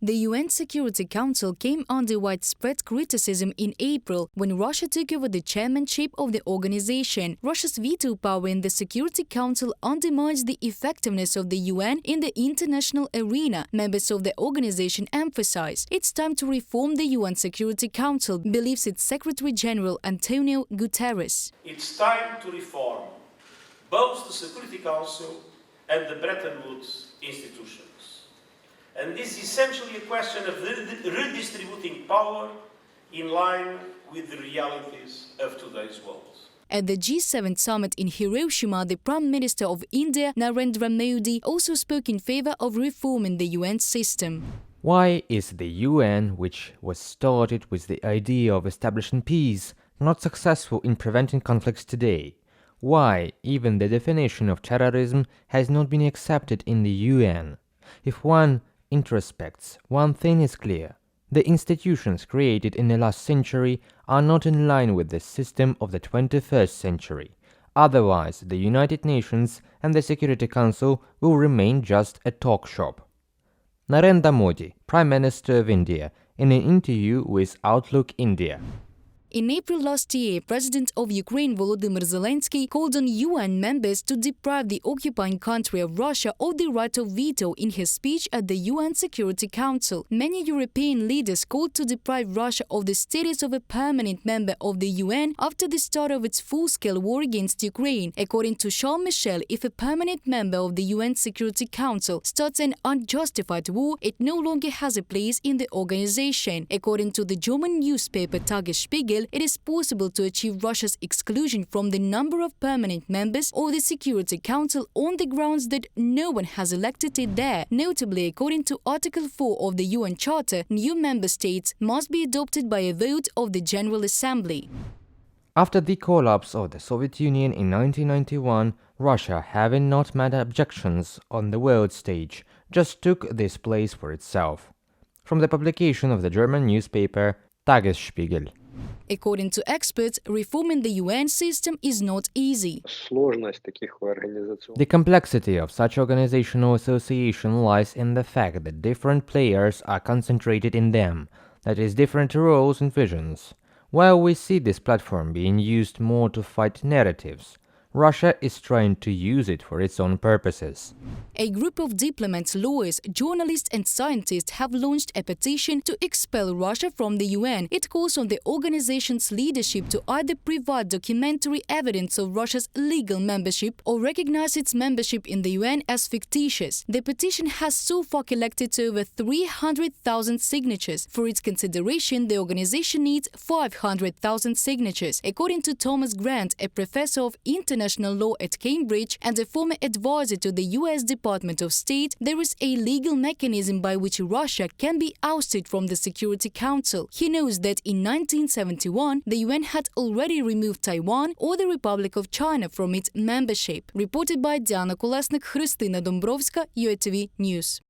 The UN Security Council came under widespread criticism in April when Russia took over the chairmanship of the organization. Russia's veto power in the Security Council undermines the effectiveness of the UN in the international arena. Members of the organization emphasize it's time to reform the UN Security Council, believes its Secretary General Antonio Guterres. It's time to reform both the Security Council and the Bretton Woods institutions. And this is essentially a question of redistributing power in line with the realities of today's world. At the G7 summit in Hiroshima, the Prime Minister of India, Narendra Modi, also spoke in favor of reforming the UN system. Why is the UN, which was started with the idea of establishing peace, not successful in preventing conflicts today? Why even the definition of terrorism has not been accepted in the UN? If one introspects, one thing is clear. The institutions created in the last century are not in line with the system of the 21st century. Otherwise, the United Nations and the Security Council will remain just a talk shop. Narendra Modi, Prime Minister of India, in an interview with Outlook India. In April last year, President of Ukraine Volodymyr Zelensky called on UN members to deprive the occupying country of Russia of the right of veto in his speech at the UN Security Council. Many European leaders called to deprive Russia of the status of a permanent member of the UN after the start of its full-scale war against Ukraine. According to Charles Michel, if a permanent member of the UN Security Council starts an unjustified war, it no longer has a place in the organization. According to the German newspaper Tagesspiegel, it is possible to achieve Russia's exclusion from the number of permanent members of the Security Council on the grounds that no one has elected it there. Notably, according to Article 4 of the UN Charter, new member states must be adopted by a vote of the General Assembly. After the collapse of the Soviet Union in 1991, Russia, having not met objections on the world stage, just took this place for itself. From the publication of the German newspaper Tagesspiegel. According to experts, reforming the UN system is not easy. The complexity of such organizational association lies in the fact that different players are concentrated in them, that is, different roles and visions. While we see this platform being used more to fight narratives, Russia is trying to use it for its own purposes. A group of diplomats, lawyers, journalists and scientists have launched a petition to expel Russia from the UN. It calls on the organization's leadership to either provide documentary evidence of Russia's legal membership or recognize its membership in the UN as fictitious. The petition has so far collected over 300,000 signatures. For its consideration, the organization needs 500,000 signatures. According to Thomas Grant, a professor of international law at Cambridge and a former advisor to the US Department of State, there is a legal mechanism by which Russia can be ousted from the Security Council. He knows that in 1971, the UN had already removed Taiwan or the Republic of China from its membership. Reported by Diana Kolesnik, Христина Домбровська, UATV News.